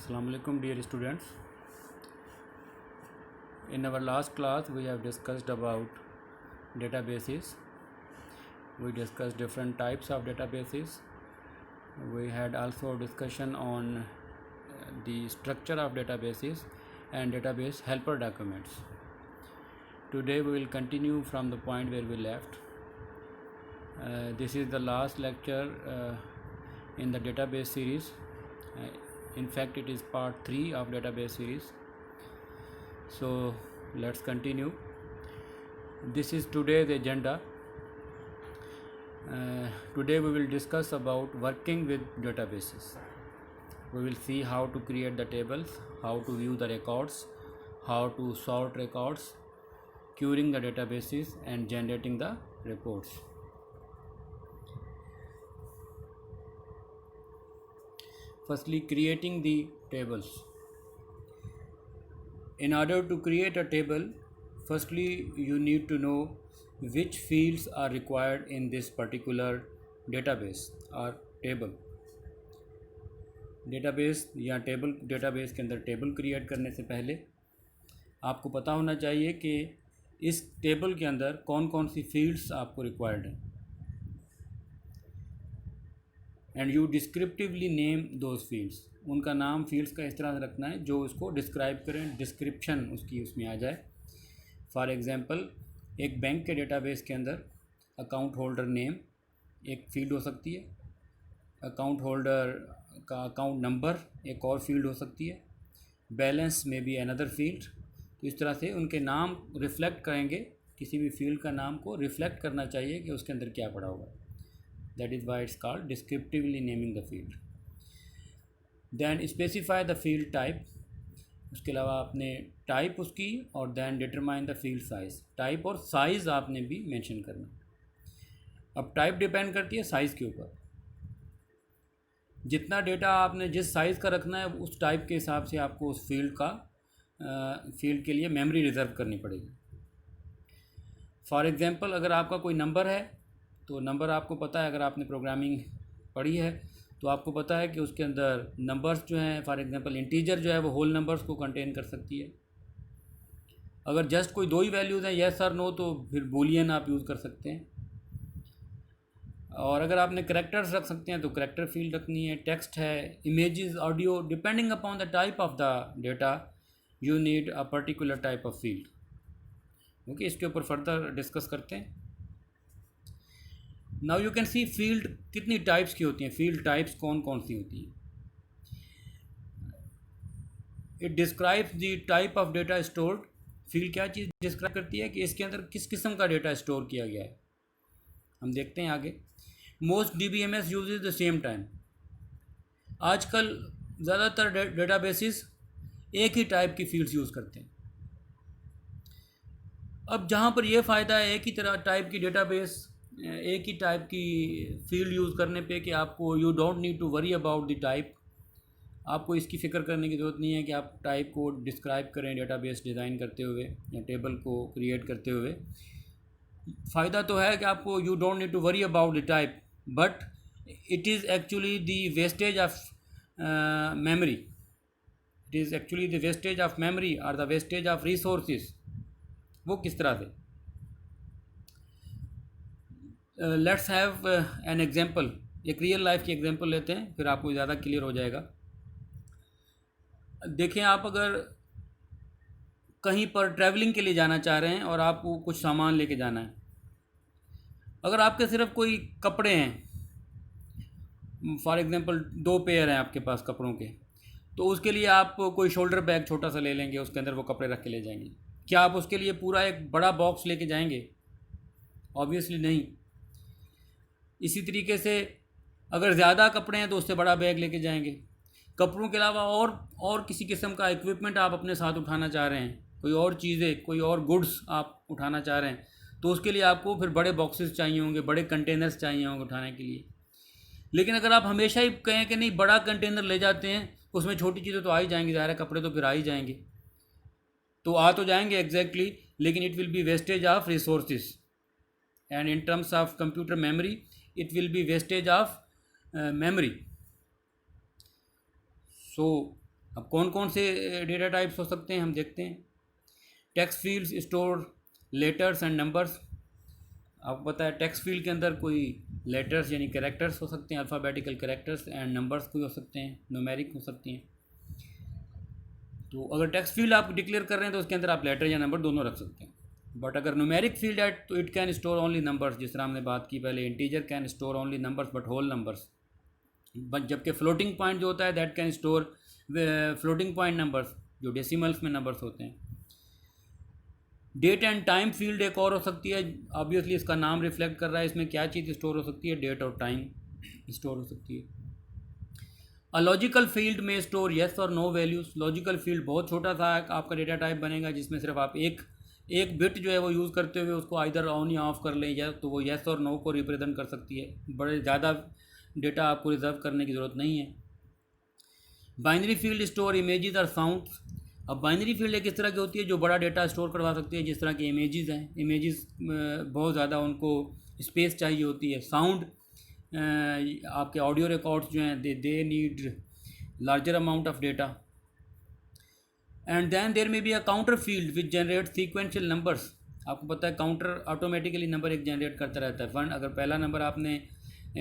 Assalamu alaikum dear students. In our last class we have discussed about databases. We discussed different types of databases. We had also discussion on the structure of databases and database helper documents. Today we will continue from the point where we left. This is the last lecture in the database series. In fact, it is part 3 of database series. So let's continue. This is today's agenda. Today we will discuss about working with databases. We will see how to create the tables, how to view the records, how to sort records, querying the databases and generating the reports. Firstly, creating the tables. In order to create a table, firstly you need to know which fields are required in this particular database or table. Database या table database के अंदर table create करने से पहले आपको पता होना चाहिए कि इस टेबल के अंदर कौन कौन सी फील्ड्स आपको रिक्वायर्ड हैं and you descriptively name those fields. उनका नाम फील्ड्स का इस तरह से रखना है जो उसको डिस्क्राइब करें, डिस्क्रिप्शन उसकी उसमें आ जाए. फॉर एग्ज़ाम्पल, एक बैंक के डेटाबेस के अंदर अकाउंट होल्डर नेम एक फील्ड हो सकती है, अकाउंट होल्डर का अकाउंट नंबर एक और फील्ड हो सकती है, बैलेंस में भी अनदर फील्ड. तो इस तरह से उनके नाम रिफ्लेक्ट करेंगे, किसी भी फील्ड का नाम को रिफ्लेक्ट करना चाहिए कि उसके अंदर क्या पड़ा होगा. That is why it's called descriptively naming the field. Then specify the field type. उसके अलावा आपने टाइप उसकी और then determine the field size. Type और साइज़ आपने भी मेंशन करना. अब टाइप डिपेंड करती है साइज़ के ऊपर. जितना डेटा आपने जिस साइज़ का रखना है उस टाइप के हिसाब से आपको उस फील्ड के लिए मेमोरी रिज़र्व करनी पड़ेगी. फॉर एग्ज़ाम्पल, अगर आपका कोई नंबर है तो नंबर आपको पता है, अगर आपने प्रोग्रामिंग पढ़ी है तो आपको पता है कि उसके अंदर नंबर्स जो हैं, फॉर एग्ज़ाम्पल इंटीजर जो है वो होल नंबर्स को कंटेन कर सकती है. अगर जस्ट कोई दो ही वैल्यूज़ हैं, येस और नो, तो फिर बूलियन आप यूज़ कर सकते हैं. और अगर आपने करैक्टर्स रख सकते हैं तो करैक्टर फील्ड रखनी है. टेक्स्ट है, images, audio, depending upon the type of the data you need a particular type of field. Okay, इसके ऊपर फर्दर डिस्कस करते हैं. Now you can see field कितनी टाइप्स की होती हैं. फील्ड टाइप्स कौन कौन सी होती हैं. It describes the type of data stored. Field क्या चीज़ डिस्क्राइब करती है कि इसके अंदर किस किस्म का डेटा स्टोर किया गया है. हम देखते हैं आगे. Most DBMS uses the same time. आजकल ज़्यादातर डेटाबेसिस एक ही टाइप की फील्ड्स यूज़ करते हैं. अब जहाँ पर यह फ़ायदा है एक ही तरह टाइप की डेटाबेस, एक ही टाइप की फील्ड यूज़ करने पे कि आपको you don't need to worry about the type. आपको इसकी फ़िक्र करने की ज़रूरत नहीं है कि आप टाइप को डिस्क्राइब करें डेटाबेस डिज़ाइन करते हुए या टेबल को क्रिएट करते हुए. फ़ायदा तो है कि आपको you don't need to worry about the type, but it is actually the wastage of memory. It is actually the wastage of memory और द वेस्टेज ऑफ रिसोर्सेज. वो किस तरह से. Let's have an example. एक real life की example लेते हैं, फिर आपको ज़्यादा क्लियर हो जाएगा. देखें, आप अगर कहीं पर ट्रैवलिंग के लिए जाना चाह रहे हैं और आपको कुछ सामान लेके जाना है. अगर आपके सिर्फ कोई कपड़े हैं, फॉर एग्जांपल 2 पेयर हैं आपके पास कपड़ों के, तो उसके लिए आप कोई शोल्डर बैग छोटा सा ले लेंगे, उसके अंदर वो कपड़े रख के ले जाएंगे. क्या आप उसके लिए पूरा एक बड़ा बॉक्स लेके जाएंगे? ऑब्वियसली नहीं. इसी तरीके से अगर ज़्यादा कपड़े हैं तो उससे बड़ा बैग लेके जाएंगे. कपड़ों के अलावा और किसी किस्म का इक्विपमेंट आप अपने साथ उठाना चाह रहे हैं, कोई और चीज़ें, कोई और गुड्स आप उठाना चाह रहे हैं, तो उसके लिए आपको फिर बड़े बॉक्सेस चाहिए होंगे, बड़े कंटेनर्स चाहिए होंगे उठाने के लिए. लेकिन अगर आप हमेशा ही कहें कि नहीं बड़ा कंटेनर ले जाते हैं, उसमें छोटी चीज़ें तो आ ही जाएंगी, ज़ाहिर है कपड़े तो फिर आ ही जाएंगे, तो आ तो जाएंगे एग्जैक्टली, लेकिन it will be wastage of resources. And in terms of computer memory it will be wastage of memory. So अब कौन कौन से डेटा टाइप्स हो सकते हैं हम देखते हैं। Text fields store letters and numbers. आपको पता है टेक्स्ट फील्ड के अंदर कोई लेटर्स यानी कैरेक्टर्स हो सकते हैं, अल्फ़ाबेटिकल कैरेक्टर्स, एंड नंबर्स कोई हो सकते हैं, न्यूमेरिक हो सकती हैं। तो अगर टेक्स्ट फील्ड आप डिक्लेयर कर रहे हैं तो उसके अंदर आप लेटर या नंबर दोनों रख सकते हैं। बट अगर न्यूमेरिक फील्ड है तो it can store only numbers, जिस तरह हमने बात की पहले, integer can store only numbers but whole numbers. But जबकि फ्लोटिंग पॉइंट जो होता है that can store floating point numbers, जो डेसिमल्स में नंबर्स होते हैं। डेट एंड टाइम फील्ड एक और हो सकती है, ऑब्वियसली इसका नाम रिफ्लेक्ट कर रहा है इसमें क्या चीज़ स्टोर हो सकती है, डेट और टाइम स्टोर हो सकती है। अ लॉजिकल फील्ड में स्टोर येस और नो वैल्यूज़। लॉजिकल फील्ड बहुत छोटा सा आपका डेटा टाइप बनेगा जिसमें सिर्फ आप एक बिट जो है वो यूज़ करते हुए उसको आइदर ऑन या ऑफ कर लें, या तो वो येस और नो को रिप्रेजेंट कर सकती है। बड़े ज़्यादा डेटा आपको रिजर्व करने की ज़रूरत नहीं है। बाइनरी फील्ड स्टोर इमेजेस और साउंड्स। अब बाइनरी फील्ड एक इस तरह की होती है जो बड़ा डेटा स्टोर करवा सकती है, जिस तरह के इमेजेस हैं। इमेजेस बहुत ज़्यादा उनको स्पेस चाहिए होती है। साउंड, आपके ऑडियो रिकॉर्ड्स जो हैं they need larger amount of data. And then there may be a counter field which generate sequential numbers. आपको पता है काउंटर ऑटोमेटिकली नंबर एक जनरेट करता रहता है। वन, अगर पहला नंबर आपने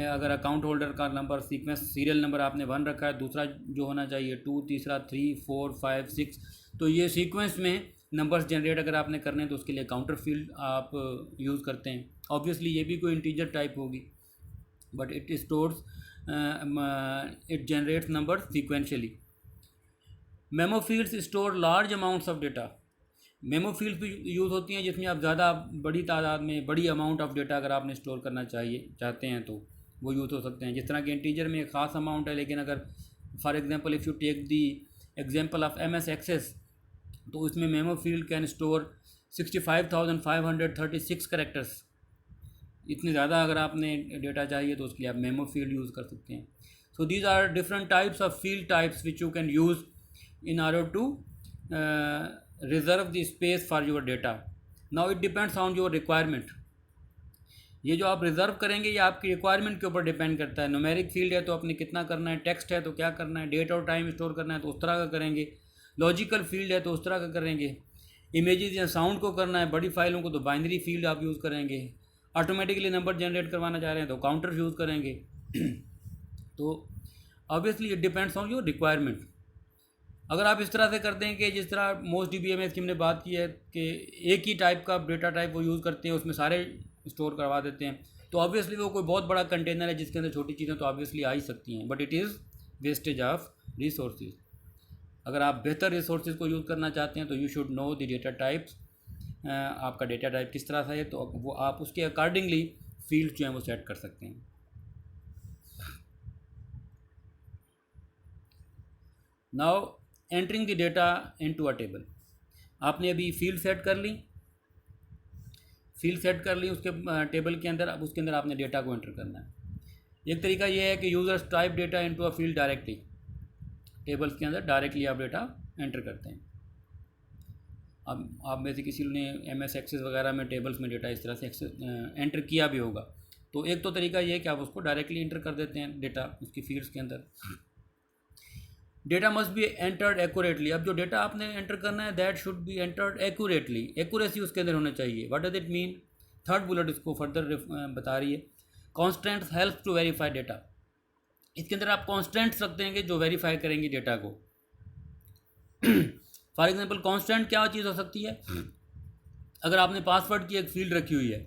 अगर अकाउंट होल्डर का नंबर सीक्वेंस सीरियल नंबर आपने 1 रखा है, दूसरा जो होना चाहिए 2, तीसरा 3, 4, 5, 6, तो ये सीक्वेंस में नंबर्स जनरेट अगर आपने करने हैं तो उसके लिए काउंटर फील्ड आप यूज़ करते हैं। ऑब्वियसली ये भी कोई इंटीजर टाइप होगी, but it stores it generates number sequentially. Memo fields store large amounts of data. Memo fields भी यूज़ होती हैं जिसमें आप ज़्यादा बड़ी तादाद में बड़ी अमाउंट ऑफ डेटा अगर आपने स्टोर करना चाहते हैं तो वो यूज़ हो सकते हैं। जिस तरह के इंटीजर में एक ख़ास अमाउंट है, लेकिन अगर for example if you take the example of MS Access, तो उसमें memo field can store 65,536 characters. इतने ज़्यादा अगर आपने डेटा चाहिए तो उसके लिए आप मेमो फील्ड यूज़ कर सकते हैं। So these are different types of field types which you can use in order to reserve the space for your data. Now it depends on your requirement. ये जो आप रिजर्व करेंगे ये आपकी requirement के ऊपर डिपेंड करता है। न्यूमेरिक फील्ड है तो आपने कितना करना है, टेक्स्ट है तो क्या करना है, डेट और टाइम स्टोर करना है तो उस तरह का करेंगे, लॉजिकल फील्ड है तो उस तरह का करेंगे, इमेजेस या साउंड को करना है, बड़ी फाइलों को तो बाइनरी फील्ड आप यूज़ करेंगे, ऑटोमेटिकली नंबर जनरेट करवाना चाह रहे हैं तो काउंटर यूज़ करेंगे। तो obviously it depends on your requirement. अगर आप इस तरह से कर दें कि जिस तरह मोस्ट DBMS की हमने बात की है कि एक ही टाइप का डेटा टाइप वो यूज़ करते हैं, उसमें सारे स्टोर करवा देते हैं, तो ऑब्वियसली वो कोई बहुत बड़ा कंटेनर है जिसके अंदर छोटी चीज़ें तो ऑब्वियसली आ ही सकती हैं, but it is wastage of resources. अगर आप बेहतर रिसोर्सेज को यूज़ करना चाहते हैं तो you should know the data types. आपका डेटा टाइप किस तरह का है तो वो आप उसके अकॉर्डिंगली फील्ड जो हैं वो सेट कर सकते हैं। Now entering the data into a table. आपने अभी फील्ड सेट कर ली, उसके टेबल के अंदर, अब उसके अंदर आपने डेटा को एंटर करना है। एक तरीका ये है कि users type data into a field directly. Tables के अंदर डायरेक्टली आप डेटा एंटर करते हैं। अब आप में से किसी ने MS एक्सेस वगैरह में टेबल्स में डेटा इस तरह से एंटर किया भी होगा, तो एक तो तरीका ये है कि आप उसको डायरेक्टली एंटर कर देते हैं डेटा उसकी फील्ड्स के अंदर। Data must be entered accurately. अब जो डेटा आपने एंटर करना है that should be entered accurately. Accuracy उसके अंदर होना चाहिए। What does it mean? Third bullet इसको फर्दर बता रही है। Constants help to verify data. इसके अंदर आप कॉन्स्टेंट्स रखते हैं जो वेरीफाई करेंगे डेटा को। फॉर एग्जाम्पल कॉन्स्टेंट क्या चीज़ हो सकती है? अगर आपने पासवर्ड की एक फील्ड रखी हुई है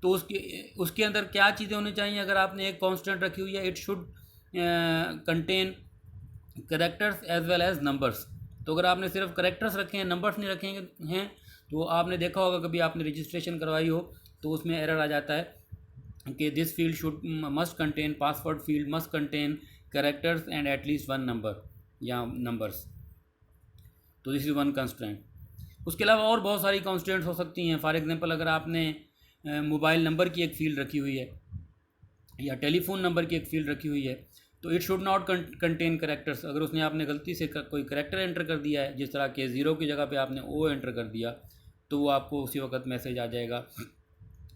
तो उसके अंदर क्या चीज़ें होनी चाहिए? अगर आपने एक कॉन्स्टेंट रखी हुई है, it should contain characters as well as numbers. तो अगर आपने सिर्फ करेक्टर्स रखे हैं, नंबर्स नहीं रखे हैं, तो आपने देखा होगा कभी आपने रजिस्ट्रेशन करवाई हो तो उसमें एरर आ जाता है कि this field should must contain, password field must contain characters and at least 1 number या नंबर्स। तो दिस इज़ वन कंस्ट्रेंट। उसके अलावा और बहुत सारी कंस्ट्रेंट्स हो सकती हैं। फॉर एग्जांपल अगर आपने मोबाइल नंबर की एक फील्ड रखी हुई है या टेलीफोन नंबर की एक फील्ड रखी हुई है, तो it should not contain characters. अगर उसने आपने गलती से कोई करेक्टर एंटर कर दिया है, जिस तरह के 0 की जगह पे आपने O एंटर कर दिया, तो वो आपको उसी वक्त मैसेज आ जाएगा।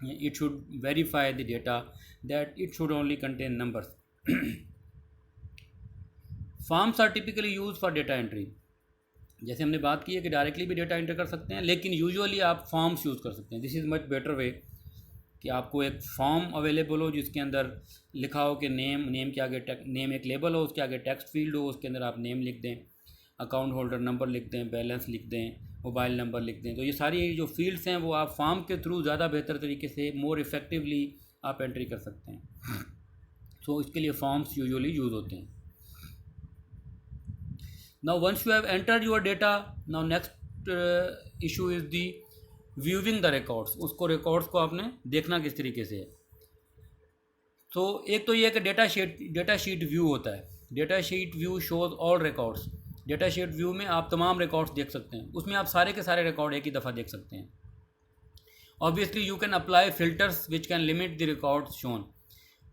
It should verify the data that it should only contain numbers. Forms are typically use for data entry. जैसे हमने बात की है कि डायरेक्टली भी डेटा एंटर कर सकते हैं, लेकिन यूजुअली आप फॉर्म्स यूज़ कर सकते हैं। This is much better way कि आपको एक फॉर्म अवेलेबल हो जिसके अंदर लिखा हो कि नेम के आगे नेम एक लेबल हो, उसके आगे टेक्स्ट फील्ड हो, उसके अंदर आप नेम लिख दें, अकाउंट होल्डर नंबर लिख दें, बैलेंस लिख दें, मोबाइल नंबर लिख दें। तो ये सारी जो फील्ड्स हैं वो आप फॉर्म के थ्रू ज़्यादा बेहतर तरीके से, मोर इफ़ेक्टिवली आप एंट्री कर सकते हैं। तो इसके लिए फॉर्म्स यूजुअली यूज़ होते हैं। Now once you have entered your data, now next issue is the viewing the records। उसको रिकॉर्ड्स को आपने देखना किस तरीके से है। तो एक तो ये है कि डेटा शीट व्यू होता है। Data sheet view shows all records. Data sheet view में आप तमाम रिकॉर्ड्स देख सकते हैं, उसमें आप सारे के सारे रिकॉर्ड एक ही दफ़ा देख सकते हैं। Obviously you can apply filters which can limit the records shown.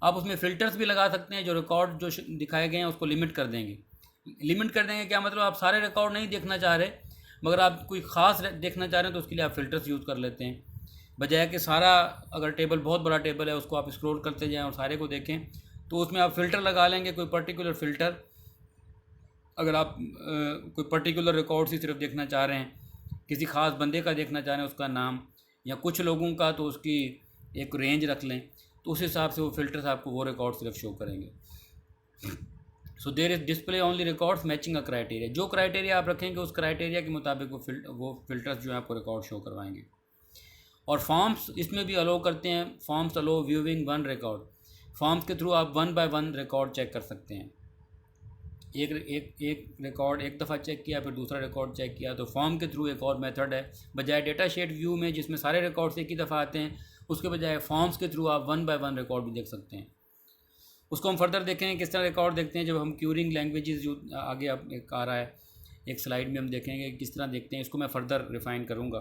आप उसमें फ़िल्टर्स भी लगा सकते हैं जो रिकॉर्ड जो दिखाए गए हैं उसको लिमिट कर देंगे। लिमिट कर देंगे क्या मतलब, आप सारे रिकॉर्ड नहीं देखना चाह रहे मगर आप कोई ख़ास देखना चाह रहे हैं तो उसके लिए आप फ़िल्टर्स यूज़ कर लेते हैं। बजाय कि सारा, अगर टेबल बहुत बड़ा टेबल है उसको आप स्क्रॉल करते जाएं और सारे को देखें, तो उसमें आप फ़िल्टर लगा लेंगे, कोई पर्टिकुलर फ़िल्टर। अगर आप कोई पर्टिकुलर रिकॉर्ड ही सिर्फ देखना चाह रहे हैं, किसी ख़ास बंदे का देखना चाह रहे हैं उसका नाम, या कुछ लोगों का, तो उसकी एक रेंज रख लें, तो उस हिसाब से वो फ़िल्टर्स आपको वो रिकॉर्ड सिर्फ शो करेंगे। So there is display only records matching a criteria. जो क्राइटेरिया आप रखेंगे उस क्राइटेरिया के मुताबिक वो फिल्टर्स जो है आपको रिकॉर्ड शो करवाएंगे। और फॉर्म्स इसमें भी अलो करते हैं। फॉर्म्स अलो व्यूइंग वन रिकॉर्ड। फॉर्म्स के थ्रू आप 1 बाय 1 रिकॉर्ड चेक कर सकते हैं। एक रिकॉर्ड एक दफ़ा चेक किया, फिर दूसरा रिकॉर्ड चेक किया, तो फॉर्म के थ्रू एक और मेथड है। बजाय डेटा शीट व्यू में जिसमें सारे रिकॉर्ड्स एक ही दफ़ा आते हैं, उसके बजाय फॉर्म्स के थ्रू आप 1 बाय 1 रिकॉर्ड भी देख सकते हैं। उसको हम फर्दर देखेंगे किस तरह रिकॉर्ड देखते हैं जब हम क्यूरिंग लैंग्वेजेस जो आगे अब एक आ रहा है, एक स्लाइड में हम देखेंगे किस तरह देखते हैं। इसको मैं फ़र्दर रिफ़ाइन करूँगा,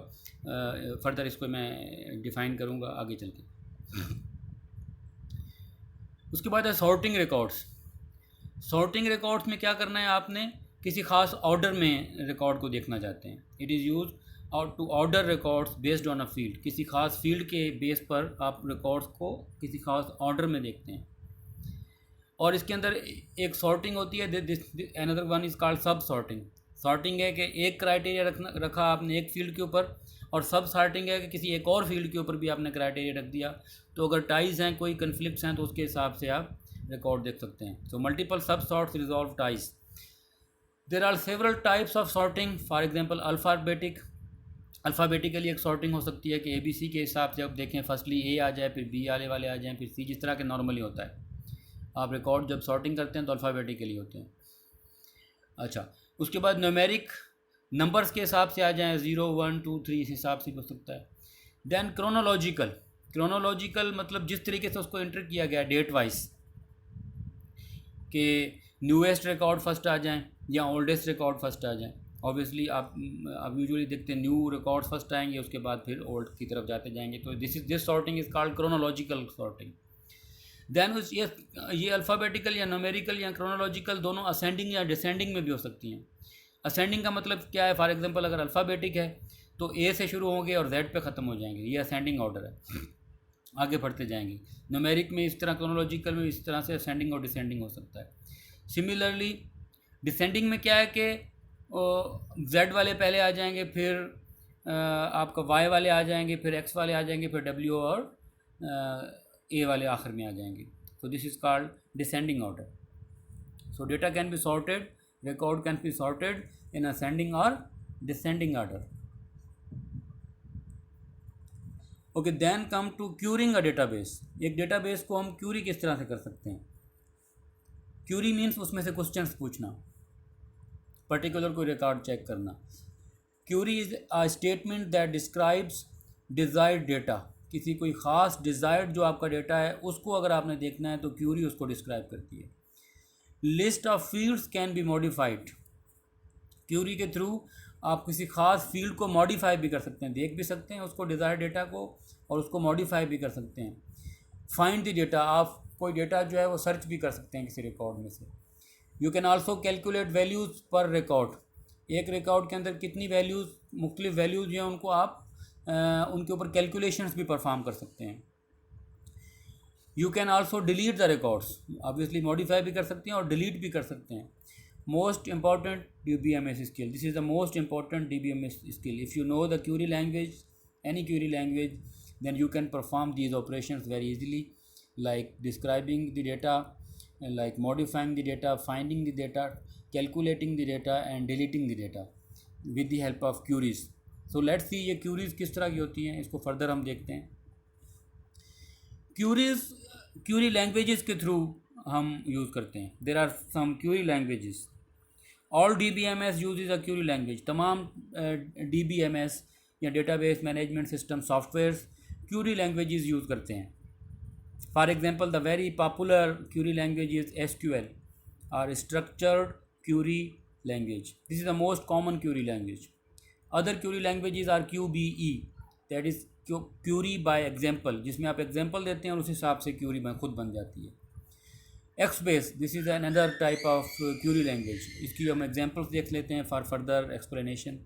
फ़र्दर इसको मैं डिफ़ाइन करूँगा आगे चल के। उसके बाद है सॉर्टिंग रिकॉर्ड्स। सॉर्टिंग रिकॉर्ड्स में क्या करना है, आपने किसी ख़ास ऑर्डर में रिकॉर्ड को देखना चाहते हैं। It is use to order records based on a field. किसी ख़ास फील्ड के बेस पर आप रिकॉर्ड्स को किसी ख़ास ऑर्डर में देखते हैं। और इसके अंदर एक सॉर्टिंग होती है, अनदर वन इज़ कॉल्ड सब सॉर्टिंग। सॉर्टिंग है कि एक क्राइटेरिया रखा आपने एक फील्ड के ऊपर, और सब सॉर्टिंग है कि किसी एक और फील्ड के ऊपर भी आपने क्राइटेरिया रख दिया, तो अगर टाइज हैं, कोई कन्फ्लिक्ट्स हैं, तो उसके हिसाब से आप रिकॉर्ड देख सकते हैं। So multiple sub sorts resolve ties. There are several types of sorting. For example alphabetically एक सॉर्टिंग हो सकती है कि ABC के हिसाब से आप देखें, फर्स्टली A आ जाए, फिर B वाले आ जाएँ, फिर C, जिस तरह के नॉर्मली होता है। आप रिकॉर्ड जब सॉर्टिंग करते हैं तो अल्फ़ाबेटिकली होते हैं। अच्छा, उसके बाद न्यूमेरिक नंबर्स के हिसाब से आ जाएँ, 0 1 2 3 इस हिसाब से हो सकता है। देन क्रोनोलॉजिकल मतलब जिस तरीके से उसको एंटर किया गया डेट वाइज, कि न्यूएस्ट रिकॉर्ड फर्स्ट आ जाएं या ओल्डेस्ट रिकॉर्ड फर्स्ट आ जाएं। ऑब्वियसली आप यूजुअली देखते हैं न्यू रिकॉर्ड फर्स्ट आएंगे, उसके बाद फिर ओल्ड की तरफ जाते जाएंगे। तो this sorting is called chronological sorting. Then ये अल्फ़ाबेटिकल या न्यूमेरिकल या क्रोनोलॉजिकल दोनों असेंडिंग या डिसेंडिंग में भी हो सकती हैं। असेंडिंग का मतलब क्या है, फॉर एग्जांपल अगर अल्फ़ाबेटिक है तो A से शुरू होंगे और Z पे ख़त्म हो जाएंगे, ये असेंडिंग ऑर्डर है, आगे बढ़ते जाएंगे। न्यूमेरिक में इस तरह, क्रोनोलॉजिकल में इस तरह से असेंडिंग और डिसेंडिंग हो सकता है। सिमिलरली डिसेंडिंग में क्या है कि Z वाले पहले आ जाएंगे, फिर आपका Y वाले आ जाएंगे, फिर X वाले आ जाएंगे, फिर W और A वाले आखिर में आ जाएंगे। So this is called descending order. So data can be sorted, record can be sorted in ascending और descending order. Okay, then come to querying a database. एक डेटाबेस को हम क्यूरी किस तरह से कर सकते हैं। क्यूरी मीन्स उसमें से क्वेश्चंस पूछना, पर्टिकुलर कोई रिकॉर्ड चेक करना। Query is a statement that describes desired data. किसी कोई ख़ास डिज़ायर्ड जो आपका डेटा है उसको अगर आपने देखना है तो क्यूरी उसको डिस्क्राइब करती है। List of fields can be modified. Query के थ्रू आप किसी ख़ास फील्ड को मॉडिफाई भी कर सकते हैं, देख भी सकते हैं उसको डिज़ायर्ड डेटा को, और उसको मॉडिफाई भी कर सकते हैं। फाइंड द डेटा, आप कोई डेटा जो है वो सर्च भी कर सकते हैं किसी रिकॉर्ड में से। You can also calculate values पर रिकॉर्ड। एक रिकॉर्ड के अंदर कितनी वैल्यूज़, मुख्तलिफ वैल्यूज़ जो हैं उनको आप उनके ऊपर कैलकुलेशंस भी परफॉर्म कर सकते हैं। You can also delete the records. Obviously modify भी कर सकते हैं और डिलीट भी कर सकते हैं। most important DBMS skill. This is the most important DBMS skill. If you know the query language, any query language, then you can perform these operations very easily, like describing the data, like modifying the data, finding the data, calculating the data and deleting the data with the help of queries. So let's see ये queries किस तरह की होती हैं, इसको further हम देखते हैं. क्यूरीज क्यूरी लैंग्वेजेस के थ्रू हम यूज़ करते हैं. There are some query languages. All DBMS use a query language. तमाम DBMS या database management system softwares query languages use करते हैं. For example the very popular query language is SQL और structured query language. This is the most common query language. Other query languages are QBE, that is query by example, जिसमें आप example देते हैं और उस हिसाब से क्यूरी खुद बन जाती है. XBase, this is another type of Curie language. इसकी हम एग्जाम्पल्स देख लेते हैं फॉर फर्दर एक्सप्लेनेशन.